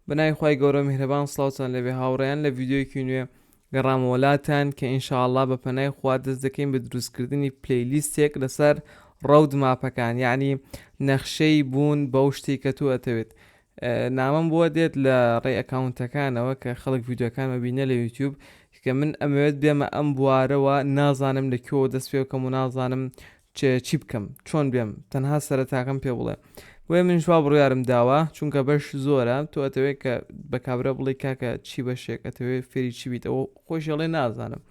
بنای خی گەورە میهرەبان سڵاوتان لەبێ هاوڕێیان لە ڤیددیۆیەکی نوێ گەڕامەوەلاتان کە ئینشاءڵا بە پەنای خوا دەست دەکەین بە دروستکردنی پلەیلیستێک لەسەر ڕەود ماپەکان، یعنی نەخشەی بوون بەو شتی کە تو ئەتەوێت. نامەم بووە دێت لە ڕێ ئەکاونتەکانەوە کە خەڵک ڤیددیوەکانمە بینە لە یوتیوب کە من ئەمەوێت بێمە ئەم بوارەوە نازانم لەکوێوە دەست پێ بکەم و نازانم چی بکەم چۆن بێم تەنها سەرەتاکەم پێ بڵێ وێ من شوا بڕیارم داوە چونکە بەش زۆرە تۆ ئەتەوێت کە بە کابرا بڵێ کاکە چی بەشێک ئەتەوێت فێری چی بیت ئەوە خۆشەڵێ نازانم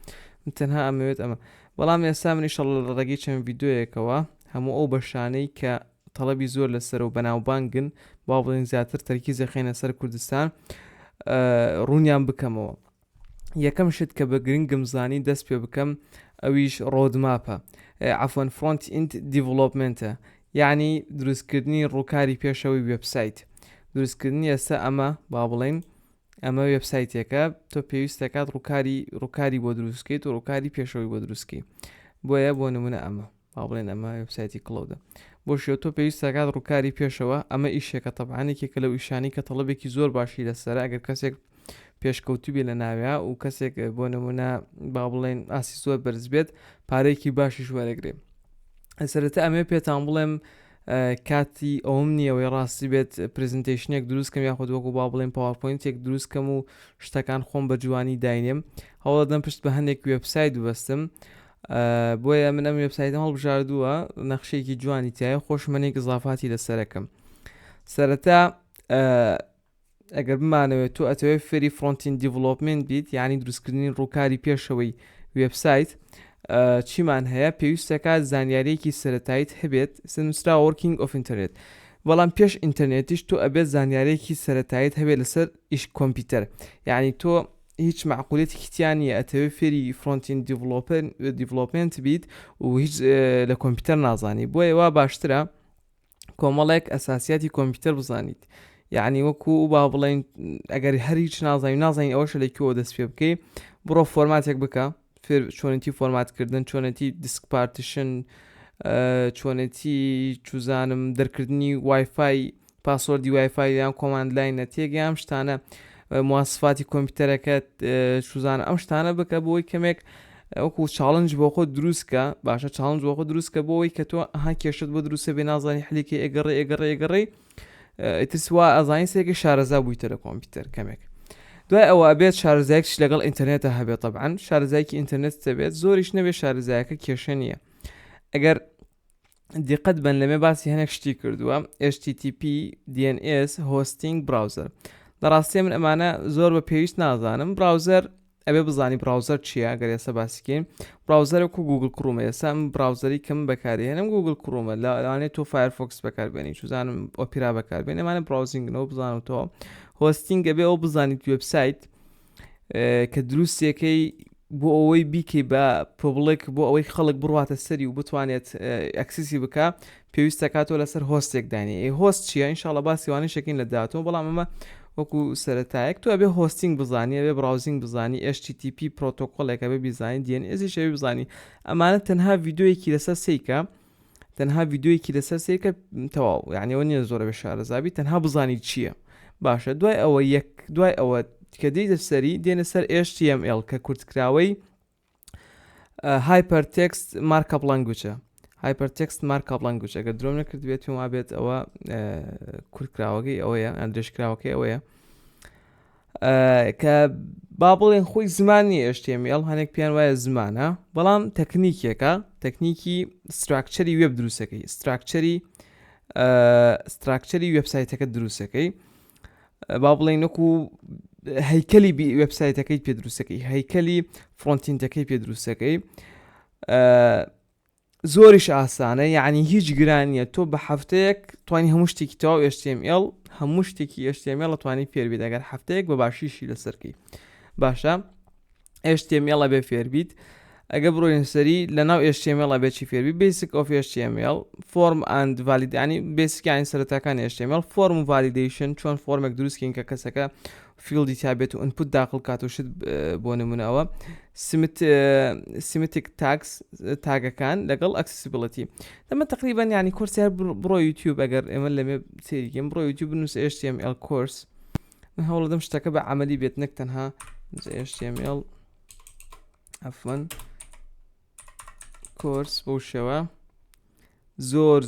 من تەنها ئەمەوێت ئەمە بەڵام ئێستا منیشەڵ لە ڕێگەی چەند ڤیددیۆیەکەوە هەموو ئەو بەشانەی کە تەڵەبی زۆر لەسەر و بەناوبانگن با بڵێن زیاتر تەرکیزە خێنە سەر کوردستان ڕوونیان بکەمەوە. یەکەم شت کە بە گرنگم زانی دەست پێ بکەم ئەویش ڕۆدماپە عفۆن فرۆنت ئیند دیڤڵۆپمنتە، یعنی دروستکردنی ڕووکاری پێشەوەی وێبسایت. دروستکردنی ئێستا ئەمە با بڵێن ئەمە وێبسایتێکە تۆ پێویستەکات ڕووکاری بۆ دروستکەیت و ڕووکاری پێشەوەی بۆ دروستکەی بۆیە بۆ نمونە ئەمە با بڵێن ئەمە وێبسایتی کڵۆدە بۆ شێ تۆ پێویستەکات ڕووکاری پێشەوە ئەمە ئیشێکە تەبعانێکێکە لەو ئیشانی کە تەڵەبێکی زۆر باشی لەسەرە ئەگەر کەسێک پێشکەوتوی بێ لە ناوێ و کەسێک بۆ نمونە با بڵێن ئاسی زۆر بەرز بێت پارێکی باشیش وەرەگرێ. سەرەتا ئەمێ پێتان بڵێم کاتی ئەوم نییەوەی ڕاستی بێت پرزنتیشنێک دروستکەم یاخود وەکو با بڵێن پاوەپۆینتێک دروستکەم و شتەکان خۆم بە جوانی داینێم هەوڵەدەم پشت بە هەندێک وێبسایت ببەستم بۆیە من ئەم وێبسایتم هەڵبژاردووە نەخشەیەکی جوانی تایە خۆشمەنێک ئضافاتی لەسەرەکەم. سەرەتا ئەگەر بمانەوێت تۆ ئەتەوێت فێری فرۆنتین دیڤڵۆپمنت بیت یعنی دروستکردنی ڕووکاری پێشەوەی وێبسایت چیمان هەیە پێویستەکات زانیاریەکی سەرەتاییت هەبێت سنووسرا وەرکینگ ئۆف ئینتەرنێت بەڵام پێش ئینتەرنێتیش تۆ ئەبێت زانیارێکی سەرەتاییت هەبێت لەسەر ئیش کۆمپیوتەر، یعنی تۆ هیچ معقولێتی کتیانیە ئەتەوێت فێری فرۆنتین دیڤڵۆپمنت بیت و هیچ لە کۆمپیوتەر نازانی بۆیە وا باشترە کۆمەڵێک ئەساسیاتی کۆمپیوتەر بزانیت، یعنی وەکو با بڵێن ئەگەر هەر هیچ نازانی ئەوەشە لەکوێوە دەست پێ بکەی بڕۆ فۆرماتێک بکە چۆنێتی فۆرماتکردن چۆنێتی دیسک پارتیشن چۆنێتی چوزانم دەرکردنی وایفای پاسۆردی وایفای یان کۆماند لاینە تێگەیان شتانە مواسفاتی کۆمپیوتەرەکەت چوزانە ئەم شتانە بکە بۆی کەمێک ئەوکو چاڵنج بۆ خۆ دروستکە باشە چاڵنج بۆ خۆ دروستکە بۆەوەی کە تۆ ها کێشت بۆ دروستە بێ نازانی حلیکی ئەگەڕێ ئیترسوا ئەزانی سێکی شارەزا بوویتە لە کۆمپیوتەر کەمێک دوای ئەوە ئەبێت شارەزایەکش لەگەڵ ئینتەرنێتە هەبێت طبعاً شارەزایەکی ئینتەرنێت دەبێت زۆریش نەبێت شارەزایەکە کێشە نییە. ئەگەر دیقەت بن لەمێ باسی هەنێک شتی کردووە HTTP DNS هۆستینگ براوزەر لە ڕاستی من ئەمانە زۆر بە پێویست نازانم. براوزەر ئەبێ بزانی براوزەر چییە گەر ئێستا باسیکەین براوزەرێک و گوگل کرومە ئێستا براوزەری کەم بەکارهێنم گوگل کرومە لەوانێت تۆ فایرفۆکس بەکاربێنی چوزانم ئۆپیرا بەکاربێن ئەمانە براوزینگنەوە بزانم تۆ هۆستینگە بێ ئەو بزانیت وێبسایت کە دروستیەکەی بۆ ئەوەی بیکەی بە پۆبڵێک بۆ ئەوەی خەڵک بڕواتە سەری و بتوانێت ئەکسیسی بکە پێویستەکاتەوە لەسەر هۆستێک دانی هۆست چییە ئینشاڵڵا باسیوانی شەکەین لە دااتەوە بەڵام ئەمە وەکو سەرەتایەک تو ئەبێ هۆستینگ بزانانی ئەبێ براوزینگ بزانی HTTP پرۆتۆکۆلێک ئەبێ بیزانی DNS شەوی بزانی ئەمانە تەنها ڤیددیۆیەکی لەسەر سیکە تەنها ڤیددیۆیەکی لەسەر سیکە تەواو یعنیەوە نییە زۆرە بە شارەزابی تەنها بزانی چییە باشە دوای ئەوە کە دەیتە سەری دێنە سەر HTML کە کورتکراوەی هایپەرتێکست مارکەپ لەنگویجە هایپەرتێکست مارکەپ لەنگویج ئەگەر درۆم نەکرد بێت وا بێت ئەوە کورتکراوەکەی ئەوەیە ئەندێشکراوەکەی ئەوەیە کە با بڵێن خۆی زمانی HTML هەنێک پیان وایە زمانە بەڵام تەکنیکێکە تەکنیکی ستراکچەری وێب دروستەکەی ستراکچەری وێبسایتەکە دروستەکەی با بڵێن وەکو هەیکەلی وێبسایتەکەی پێ دروستەکەی هەیکەلی فرۆنتینتەکەی پێ دروستەکەی زۆریش ئاسانە یعنی هیچ گرانیە تۆ بە هەفتەیەک توانی هەموو شتێکی تەواو HTML هەموو شتێکی HTML توانی فێربیت ئەگەر هەفتەیەک بە باشیشی لەسەرکەی باشە HTML بێ فێربیت ئەگە بڕۆین سەری لە ناو HTML بێکی فێربی Basic of HTML Form and Validation ینی بێسیکانی سەرەتاکانی HTML Form و Validation چۆن فۆرمێک دروستکەین کە کەسەکە فیلدی تابێت و ئینپوت داخل کات و شت بۆ نمونەوە سیمتیک تاگەکان لەگەڵ ئەکسسیبڵەتی دەمە تقریبان ینی کورسی هەر بڕۆ یوتیوب ئەگەر ئێمە لەمێ سێریکەم بڕۆ یوتیوب بنووسە HTML کورس هەوڵ دەم شتەکە بە عملی بێت نەک تەنها HTML عفوا کۆرس بەو شێوە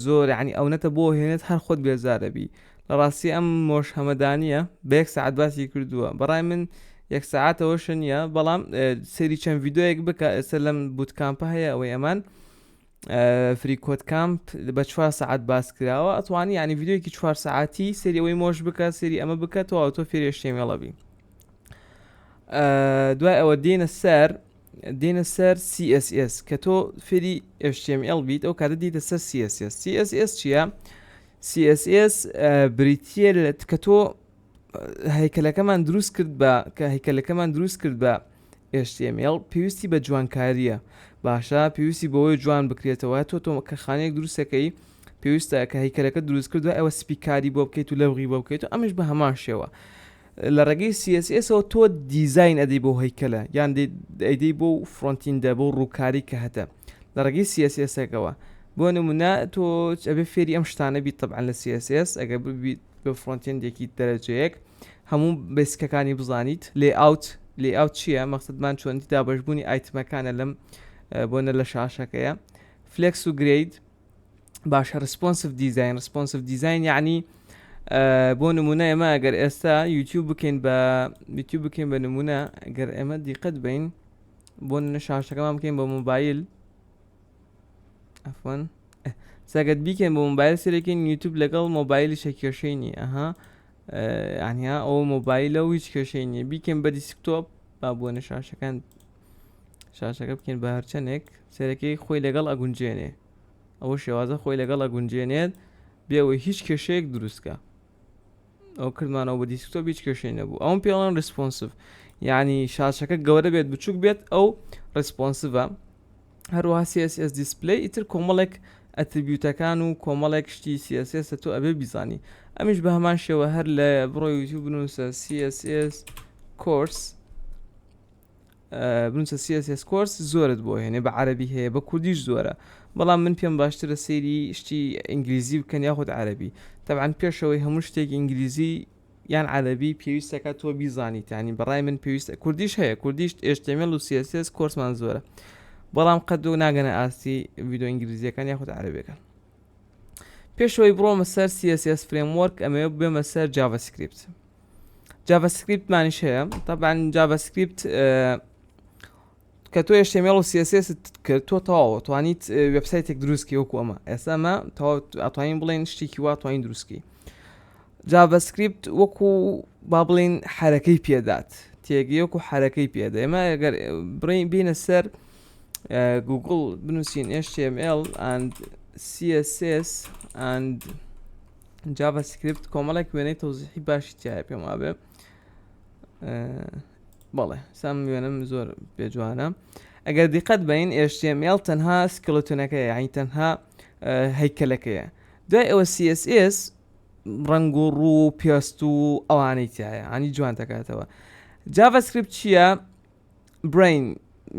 زۆر یعنی ئەو نەتە بۆ هێنێت هەر خۆت بێزارەبی لە ڕاستی ئەم مۆش هەمەدانیە بە 1 ساعت باسی کردووە بەڕای من 1 ساعتەوەشە نییە بەڵام سەری چەند ڤیدۆیەک بکە ئێستا لەم بوتکامپە هەیە ئەوەی ئەمان فری کۆد کامپ بە 4 ساعت باس کراوە ئەتوانی ینی ڤیدۆیەکی 4 ساعتی سەری ئەوەی مۆش بکە سەری ئەمە بکەتەوە تۆ فێری HTML دوای ئەوە دێنە سەر CSS کە تۆ فێری HTML بیت ئەو کاتە دیتە سەر CSS چییە؟ CSS بریتیە کە تۆ هەیکەلەکەمان دروست کرد بە HTML پێویستی بە جوانکاریە باشە پێویستی بەوەی جوان بکرێتەوە تۆ کە خانەیەک دروستەکەی پێویستە کە هەیکەلەکە دروست کردووە ئەوە سپیکاری بۆ بکەیت و لەوغی بۆ بکەیت و ئەمش بە هەمان شێوە لە ڕێگەی CSSەوە تۆ دیزاین ئەدەی بۆ هەیکەلە یان ئەیدەی بۆ فرۆنتیندە بۆ ڕووکاری کە هەتە لە ڕێگەی CSSەکەوە بۆ نمونە تۆ ئەبێ فێری ئەم شتانە بیت طبعاً لە CSS ئەگەر ببیت بە فرۆنتیندێکی دەرەجەیەک هەموو بیسکەکانی بزانیت لێئاوت چییە مەقسەدمان چۆنی دابەشبوونی ئایتمەکانە لەم بۆنە لە شاشەکەیە فلێکس و گرید باشە ڕسپۆنسیڤ دیزاین یعنی بۆ نمونە ئێمە ئەگەر ئێستا یوتیوب بکەین بە نمونە ئەگەر ئێمە دیقەت بین بۆ شاشەکەمان بکەین بە مۆبایل ئەفوان سەگەت بیکەین بە مۆبایل سێرەکەین یوتیوب لەگەڵ مۆبایلی شەکێشەی نیە عنیا ئەو مۆبایلە و هیچ کێشەی نییە بیکەین بە دیسکتۆپ با بۆنە شاشەکە بکەین بە هەرچەندێک سێرەکەی خۆی لەگەڵ ئەگونجێنێ ئەوە شێوازە خۆی لەگەڵ ئەگونجێنێت بێەوەی هیچ کێشەیەک دروستکە ئەو کردمانەوە بە دیسکتۆپ هیچ کێشەی نەبوو ئەوم پێڵەن ڕسپۆنسیڤ یعنی شاشەکە گەورە بێت بچووک بێت ئەو ڕسپۆنسیڤە هەروەها CSS دیسپلی ئیتر کۆمەڵێک ئەتریبیوتەکان و کۆمەڵێک شتی CSS تۆ ئەبێ بیزانی ئەمیش بە هەمان شێوە هەر لە بڕۆی یوتیوب بنووسە CSS کۆرس زۆرت بۆ هێنێ بە عەرەبی هەیە بە کوردیش زۆرە بەڵام من پێم باشترە سەیری شتی ئینگلیزی بکەن یاخود عەرەبی طبعاً پێشەوەی هەموو شتێک ئینگلیزی یان عەرەبی پێویستەکە تۆ بیزانیت ینی بەڕای من پێویستە کوردیش هەیە کوردیش HTML و CSS کۆرسمان زۆرە بەڵام قەت و ناگەنە ئاستی ڤیدۆ ئینگلیزیەکان یاخود عەرەبیەکان پێشەوەی بڕۆمە سەر CSS فرێموەرک ئەمەوێ بێمە سەر JavaScript مانیش هەیە طبعاً JavaScript کە تۆ HTML و CSS کرد تۆ تەواوە توانیت وێبسایتێک دروستکەی وەکو ئەمە ئێستا ئەمە ئەتوانین بڵێن شتێکی وا توانین دروستکەی JavaScript وەکو با بڵێن حرەکەی پێدات تێگەی وەکو حرەکەی پێدا ئێمە ئەگەر بینە سەر گوگڵ بنووسین HTML and CSS and JavaScript کۆمەڵێک وێنەی تەوزیحی باشی تایە پێم وابێ بەڵێ سام وێنەم زۆر بێجوانە ئەگەر دیقەت بین HTML تەنها سکلتۆنەکەیە یعنی تەنها هەیکەلەکەیە دوای ئەوە CSS ڕنگ و ڕوو پێست و ئەوانەی تایە ینی جوان دەکاتەوە JavaScript چییە brain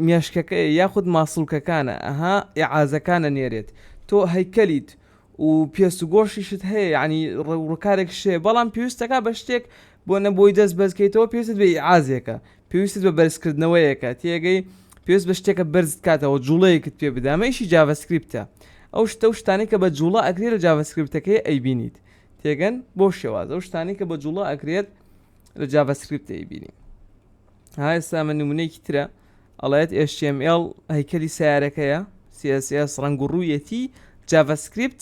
مێشکەکە یاخود ماسڵکەکانە ئیعازەکانە نێرێت تۆ هەیکەلیت و پێست و گۆشیشت هەیە ینی ڕووکارێک شێ بەڵام پێویستەکە بە شتێک بۆ نەبۆی دەست بەرزکەیتەوە پێویست بە ئیعازێکە پێویست بە بەرزکردنەوەیەکە تێگەی پێویست بە شتێکە بەرز کاتەوە جوڵەیەکت پێ بدامەیشی JavaScripتە ئەو شتانی کە بە جوڵە ئەکرێت لە JavaScripتەکەی ئەیبینیت تێگەن بۆ شێوازە ئەو شتانی کە بە جوڵە ئەکرێت لە JavaScript ئەیبینی ئێستا من نمونەیەکی ترە ئەڵێت HTML هەیکەلی سیارەکەیە CSS ڕنگ و ڕوویەتی JavaScript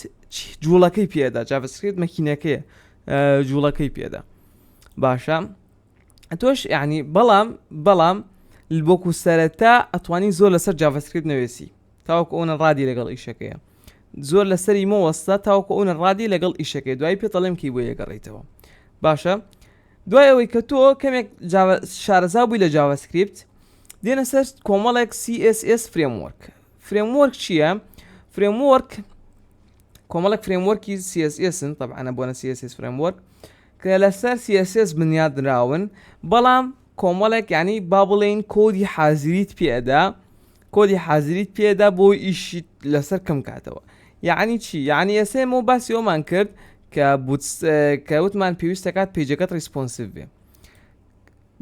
جوڵەکەی پێدا JavaScript مەکینەکەیە جوڵەکەی پێدا باشە تۆش یعنی بەڵام بۆکو سەرەتا ئەتوانی زۆر لەسەر JavaScript نوێسی تاوەکو ئەوە ڕادی لەگەڵ ئیشەکەیە زۆر لەسەری مەوەستا تاوەکو ئەوە ڕادی لەگەڵ ئیشەکەی دوای پێتەڵێم کەی بۆ یەگەڕێیتەوە باشە دوای ئەوەی کە تۆ کەمێک شارەزا بووی لە JavaScript دێنە سەر کۆمەڵێک CSS فرێموەرک چییە فرێموەرک کۆمەڵێک فرێموەرکی CSSن طبعاً بۆنە CSS فرێموەرک کە لەسەر CSS بنیادراون بەڵام کۆمەڵێک یعنی با بڵێن کۆدی حازریت پێدا بۆ ئیشی لەسەر کەم کاتەوە یعنی چی یعنی ئێسێمەوە باسی ئەومان کرد کە وتمان پێویستەکات پیجەکەت ریسپۆنسیڤ بێ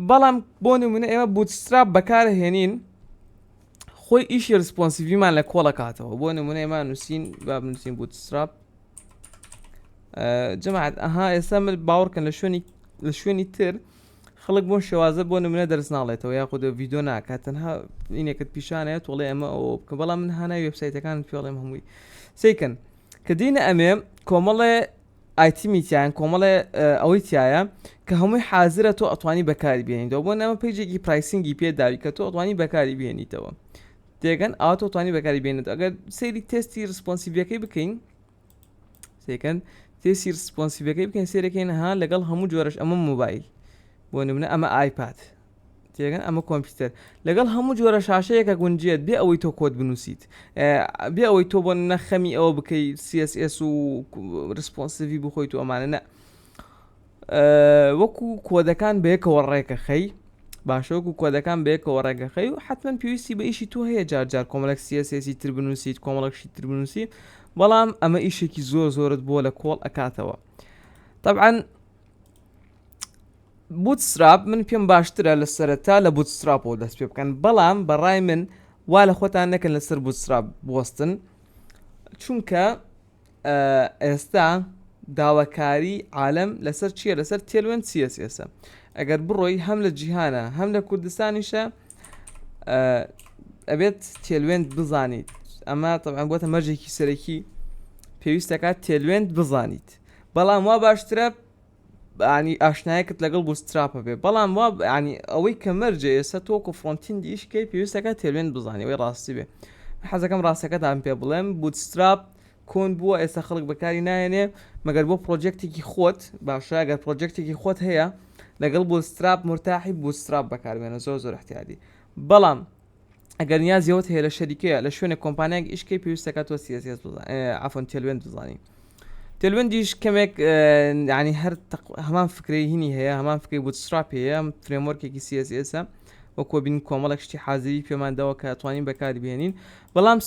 بەڵام بۆ نمونە ئێمە بوتستراپ بەکارهێنین خۆی ئیشی ریسپۆنسیڤیمان لە کۆڵ ئەکاتەوە. بۆ نمونە ئێمە نووسین با بنووسین بوتستراپ جەماعەت ئێستا باوەڕکەن لە شوێنی تر خەڵک بۆ شێوازە بۆ نمونە دەرس ناڵێتەوە یاخود ڤیدیۆ ناکات تەنها ئینێکت پیشانەیە تۆڵێ ئەمە ئەوە بکە، بەڵام من هانای وێبسایتەکان پێڵێم هەمووی سیکەن کە دینە ئەمێ کۆمەڵێ ئایتیمیتیان کۆمەڵێ ئەوەی تایە کە هەمووی حازرە تۆ ئەتوانی بەکاری بێنیتەوە. بۆ ئەمە پێیجێکی پرایسینگی پێداوی کە تۆ ئەتوانی بەکاری بێنیتەوە تێگەن ئاوا تۆ توانی بەکاری بێنێت. ئەگەر سەیری تێستی ریسپۆنسیڤەکەی بکەین سیکەن تێستی ریسپۆنسیڤەکەی بکەین سێرەکەین ها لەگەڵ هەموو جۆرەش ئەمە موبایل بۆ نمونە ئەمە ئایپاد تێگەن ئەمە کۆمپیوتەر لەگەڵ هەموو جۆرە شاشەیەکە گونجێت بێ ئەوەی تۆ کۆت بنووسیت بێ ئەوەی تۆ بۆ نەخەمی ئەوە بکەی CSS و ریسپۆنسیڤی بخۆیت و ئەمانە نە وەکو کۆدەکان بەیەکەوە ڕێکە خەی باشە وەکو کۆدەکان بەیەکەوە ڕێگە خەی و حتمما پێویستی بە ئیشی تۆ هەیە جارجار کۆمەڵێک CSS تر بنووسیت کۆمەڵێکشی تر بنووسی بەڵام ئەمە ئیشێکی زۆرت بۆ لە کۆڵ ئەکاتەوە. طبعاً بوتستراپ من پێم باشترە لە سەرەتا لە بوتستراپەوە دەست پێ بکەن، بەڵام بەڕای من وا لە خۆتان نەکەن لەسەر بوتستراپ بوەستن چونکە ئێستا داواکاری عالم لەسەر چییە؟ لەسەر تێلوێن CSS. ئەگەر بڕۆی هەم لە جیهانە هەم لە کوردستانیشە ئەبێت تێلوێنت بزانیت. ئەمە طبعاً بۆتە مەرجێکی سەرەکی پێویستەکات تێلوێنت بزانیت، بەڵام وا باشترە ینی ئاشنایەکت لەگەڵ بوتستراپە بێ، بەڵام وا ینی ئەوەی کە مەرجە ئێستا تۆکو فڕۆنتین دیشکەی پێویستەکە تێلوێنت بزانانی ئەوەی ڕاستی بێ. حەزەکەم ڕاستەکەتان پێ بڵێم بوتستراپ کۆن بووە ئێستا خەڵک بەکاری نایێنێ مەگەر بۆ پرۆجێکتێکی خۆت باشە ئەگەر پرۆجێکتێکی خۆت هەیە لەگەڵ بوتستراپ مرتاحی بوتستراپ بەکاربێنە زۆر احتیاجی. بەڵام ئەگەر نیازیەوەت هەیە لە شەریکەیە لە شوێنە کۆمپانیایەک ئیشکەی پێویستەکە تۆ CSS عفۆن تێلوێنت بزانی. تێلوێندیش کەمێک ینی هەر هەمان فکرەی هینی هەیە هەمان فکری بوتستراپ هەیە فرێموەرکێکی CSSە وەکو بین کۆمەڵێک شتی حازری پێمانداوە کە توانین بەکاری بهێنین، بەڵام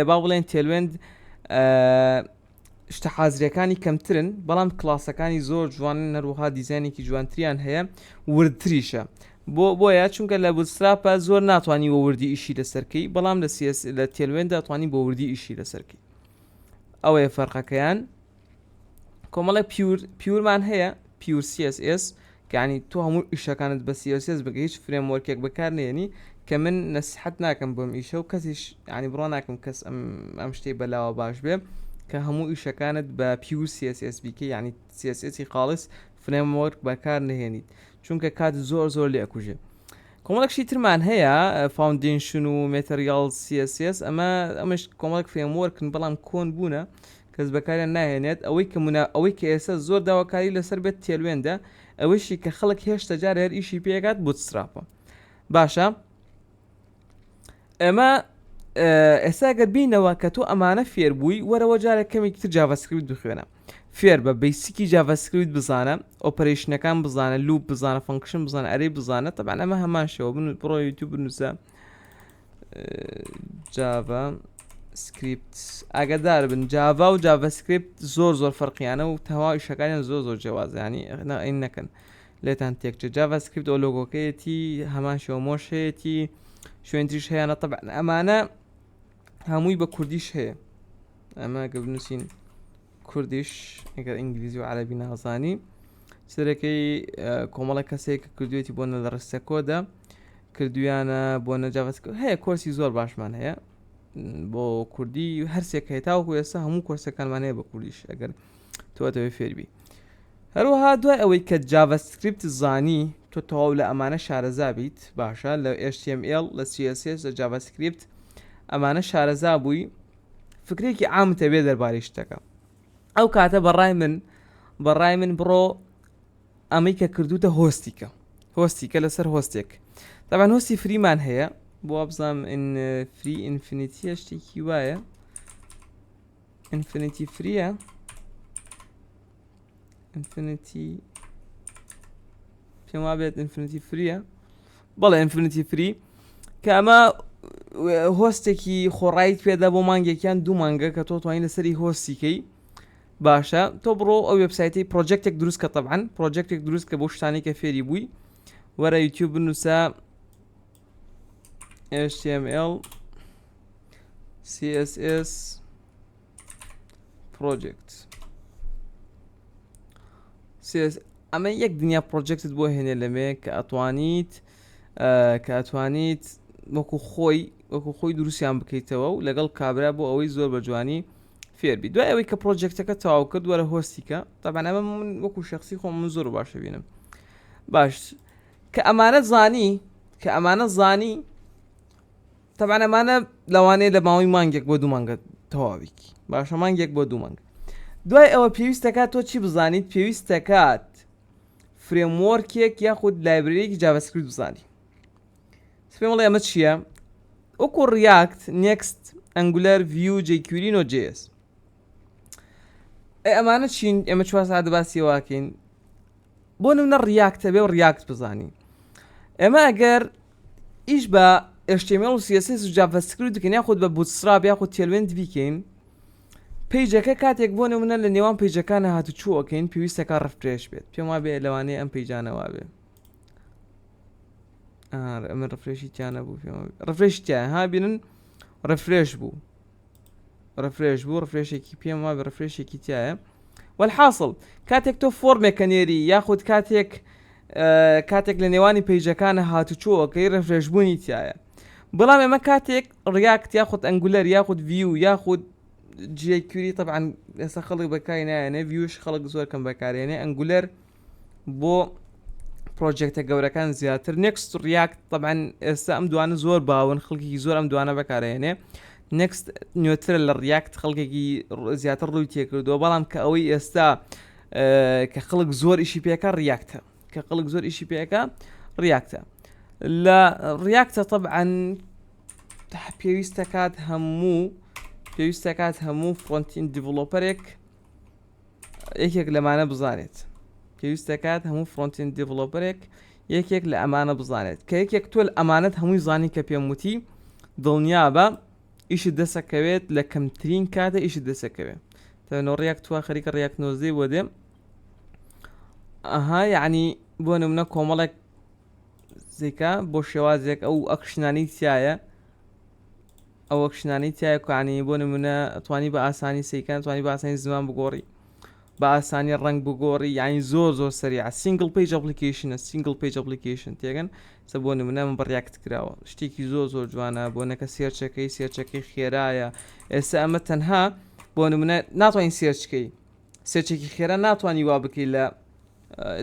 با بڵێن تێلوێند شتە حازریەکانی کەمترن بەڵام کلاسەکانی زۆر جوانن هەروەها دیزاینێکی جوانتریان هەیە وردتریشە بۆیە چونکە لە بوتستراپە زۆر ناتوانانی بۆ وردی ئیشی لەسەرکەی، بەڵام لە تێلوێندا توانی بۆ وردی ئیشی لەسەرکەی. ئەوەیە فەرقەکەیان. کۆمەڵێک پیورمان هەیە پیور CSS کەانی تۆ هەموو ئیشەکانت بە CSS بگە هیچ فرێموەرکێک بەکار نێنی کە من نەسیحەت ناکەم بۆم ئیشە و کەسیش ینی بڕۆ ناکەم کەس ئەم شتەی بەلاوە باش بێ کە هەموو ئیشەکانت بە پیور CSS بیکە ینی CSSی خاڵص فرێموەرک بەکار نهێنیت چونکە کات زۆر لێ ئەکوژێ. کۆمەڵێکشی ترمان هەیە فاوندیشن و مێتریال CSS ئەمەش کۆمەڵێک فرێموەرکن بەڵام کۆن بوونە کەس بەکاریان ناهێنێت ئەوەی کە ئێستا زۆر داواکاری لەسەر بێت تێلوێندا ئەوەشی کە خەڵک هێشتا جار هەر ئیشی پێکات بوتستراپە. باشە ئەمە ئێستا گەر بینەوە کە تۆ ئەمانە فێر بووی وەرەوە جارێک کەمێکی تر جاڤاسکریپت بخوێنە فێر بە بیسیکی جاڤاسکریپت بزانە ئۆپەرێشنەکان بزانە لوپ بزانە فەنکشن بزانە ئەرێ بزانە طبعاً ئەمە هەمان شەوە بڕۆ یوتیوب بنووسە جاڤا سکریپت ئاگادار بن جاڤا و جاڤاسکریپت زۆر فەرقیانە و تەواو ئیشەکانیان زۆر جیاوازە ینی ئین نەکەن لێتان تێکچێت جاڤاسکریپت ئەو لۆگۆکەیەتی هەمان شێوە مۆشەیەتی شوێنتریش هەیەە طبعاً ئەمانە هەمووی بە کوردیش هەیە ئەمە گە بنووسین کوردیش ئەگەر ئینگلیزی و عەرەبی نازانی سەرەکەی کۆمەڵە کەسێک کە کردوێتی بۆ نە لە ڕستە کۆدا کردویانە بۆ نە جاڤاسکریپت هەیە کۆرسی زۆر باشمان هەیە بۆ کوردی هەرسێک هەیە تاوەکو ئێستا هەموو کۆرسەکانمان هەیە بە کوردیش ئەگەر تۆ فێربی. هەروەها دوای ئەوەی کە جاڤاسکریپت زانی تۆ تەواو لە ئەمانە شارەزا بیت باشە لە HTML لە CSS لە جاڤاسکریپت ئەمانە شارەزا بووی فکرێکی عامتە بێ دەربارەی شتەکە ئەو کاتە بەڕای من بڕۆ ئەمەی کە کردوتە هۆستیکە لەسەر هۆستێک طبعاً هۆستی فریمان هەیە بۆ بزانم فری ئینفینیتیە شتێکی وایە ئینفینیتی فریە ئینفینیتی پێم وا بێت ئینفینیتی فریە بەڵێ ئینفینیتی فری کە ئەمە هۆستێکی خۆڕایت پێدا بۆ مانگێکیان 2 مانگە کە تۆ توانین لەسەری هۆستیکەی باشە تۆ بڕۆ ئەو وێبسایتی پرۆجێکتێک دروست کە طبعاً پرۆجێکتێک دروست کە بۆ شتانی کە فێری بووی وەرە یوتیوب بنووسە HTML CSS project CSS ئەمە یەک دنیا پرۆجێکتت بۆ هێنێ لەمێ کە ئەتوانیت وەکو خۆی دروستیان بکەیتەوە و لەگەڵ کابرا بۆ ئەوەی زۆر بە جوانی فێربی. دوای ئەوەی کە پرۆجێکتەکە تەواو کرد وەرە هۆستیکە. طبعاً ئەمە من وەکو شخصی خۆم من زۆر باشە بینم. باش کە ئەمانە زانی طبعاً ئەمانە لەوانەیە لە ماوەی مانگێک بۆ 2 مانگە تەواویکی باشە، مانگێک بۆ 2 مانگ. دوای ئەوە پێویستەکات تۆ چی بزانیت؟ پێویستەکات فرێموەرکێک یاخود لایبرەریەکی جاڤاسکریپت بزانی. پێم وڵێ ئەمە چییە؟ وەکو ریاکت، نێکست، ئەنگولەر، ڤیو، جێکوری، نۆجێس. ئەمانە چین؟ ئێمە 4 ساعت باسی واکەین. بۆ نمونە ریاکتە بێ و ریاکت بزانی. ئێمە ئەگەر ئیش بە HTML و CSS و جاڤاسکریپت بکەین یاخود بە بوتستراب یاخود تێلوێند بیکەین، پیجەکە کاتێک بۆ نمونە لە نێوان پیجەکانە هاتوچووەکەین پێویستەکە ڕفرێش بێت. پێم وابێ لەوانەیە ئەم پیجانەوا بێ. ئەمە ڕفرێشی تیانە بوو، ڕفرێشی تیایە ها بینن ڕفرێش بوو ڕفرێشێکی پێم وابێ ڕفرێشێکی تایە. والحاصل کاتێک تۆ فۆرمێکە نێری یاخود کاتێک لە نێوانی پیجەکانە هاتوچووەکەی ڕفرێشبوونی تایە. بەڵام ئێمە کاتێک ریاکت یاخود ئەنگولەر یاخود ڤیو یاخود جێکوری طبعاً ئێستا خەڵک بەکاری نایەنێ، ڤیوش خەڵک زۆر کەم بەکارێنێ، ئەنگولەر بۆ پرۆجێکتە گەورەکان زیاتر، نێکست و ریاکت طبعاً ئێستا ئەم دوانە زۆر باون، خەڵکێکی زۆر ئەم دوانە بەکارێنێ. نێکست نوێترە لە ریاکت، خەڵکێکی زیاتر ڕووی تێکردووە. بەڵام کە ئەوەی ئێستا کە خەڵک زۆر ئیشی پێکە ریاکتە. لە ریاکتە طبعاً پێویستەکات هەموو فرۆنتین دیڤلۆپەرێک یەکێک لەمانە بزانێت. یەکێک لە ئەمانە بزانێت کە یەکێک تۆ ئەمانەت هەمووی زانی کە پێم وتی دڵنیا بە ئیشت دەسەکەوێت لە کەمترین کاتە ئیشت دەسەکەوێت. تەنۆ ریاکت وا خەریکە ریاکت نۆزدەی بۆ دێم. یعنی بۆ نمونە کۆمەڵێک زیکە بۆ شێوازێک ئەو ئەکشنانی تایە کانی بۆ نمونە ئەتوانی بە ئاسانی سیکان، توانی بە ئاسانی زمان بگۆڕی، بە ئاسانی ڕنگ بگۆڕی، یعنی زۆر سەریع. سینگل پیج ئەپلیکیشن تێگەن سە بۆ نمونە من بڕیاکت کراوە شتێکی زۆر جوانە بۆ نەکە سێرچەکەی خێرایە. ئێستا ئەمە تەنها بۆ نمونە ناتوانین سێرچێکی خێرا ناتوانی وا بکەی لە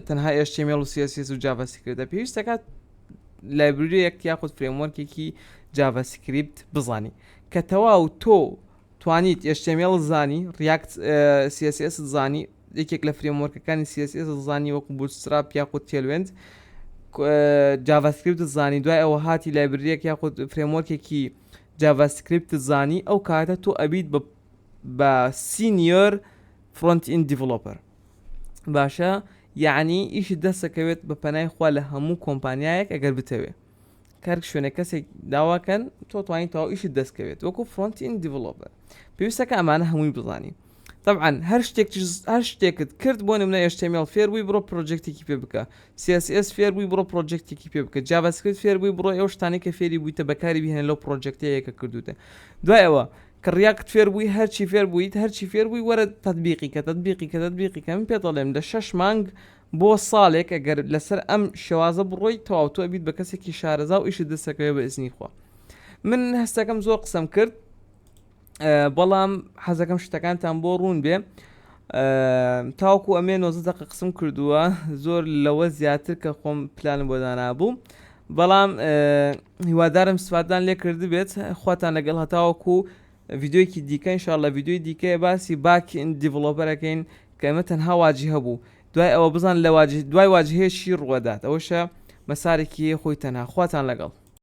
تەنها HTML و CSS و جاڤاسکریپت. پێویستەکات لایبرەریەک یاخود فرێموەرکێکی جاڤاسکریپت بزانی کە تەواو تۆ توانیت HTML زانی، ریاکت CSS زانی، یەکێک لە فرێموەرکەکانی CSS زانی وەکو بوتستراب یاخود تێلوێند، جاڤاسکریپت زانی، دوای ئەوە هاتی لایبرەریەک یاخود فرێموەرکێکی جاڤاسکریپت زانی، ئەو کاتە تۆ ئەبیت بە سینیۆر فرۆنت ئین دیڤلۆپەر. باشە، یعنی ئیشت دەسەکەوێت بە پەنای خوا لە هەموو کۆمپانیایەک ئەگەر بتەوێت کارک شوێنە کەسێک داواکەن تۆ توانیت تەواو ئیشت دەستکەوێت وەکو فرۆنت ئین دیڤلۆپەر. پێویستەکە ئەمانە هەمووی بزانی. طبعاً هەر شتێکت کرد بۆ نمونە HTML فێر بووی بڕۆ پرۆجێکتێکی پێ بکە، CSS فێر بووی بڕۆ پرۆجێکتێکی پێ بکە، جاڤاسکریپت فێر بووی بڕۆ ئەو شتانەی کە فێری بوویتە بەکاری بهێنە لەو پرۆجێکتەیە کە کردوتە. دوای ئەوە کە ریاکت فێر بووی هەرچی فێر بووی وەرە تەطبیقی کە من پێ دەڵێم لە 6 مانگ بۆ ساڵێک ئەگەر لەسەر ئەم شێوازە بڕۆی تەواو تۆ ئەبیت بە کەسێکی شارەزا و ئیشت دەسەکەوێت بە ئیزنی خوا. من هەستەکەم زۆر قسەم کرد، بەڵام حەزەکەم شتەکانتان بۆ ڕوون بێ. تاوەکو ئەمێ 90 دقیقە قسم کردووە، زۆر لەوە زیاتر کە خۆم پلانم بۆ دانابوو، بەڵام هیوادارم سوپادان لێ کردی بێت. خواتان لەگەڵ هەتاوەکو ڤیدیۆیەکی دیکە ئینشاڵڵا ڤیدیۆی دیکە باسی باکی ئین دیڤلۆپەرەکەین کە ئەمە تەنها واجهە بوو. دوای ئەوە بزان لە دوای واجهەیەشی ڕوەدات، ئەوەشە مەسارێکی خۆی تەنها. خواتان لەگەڵ.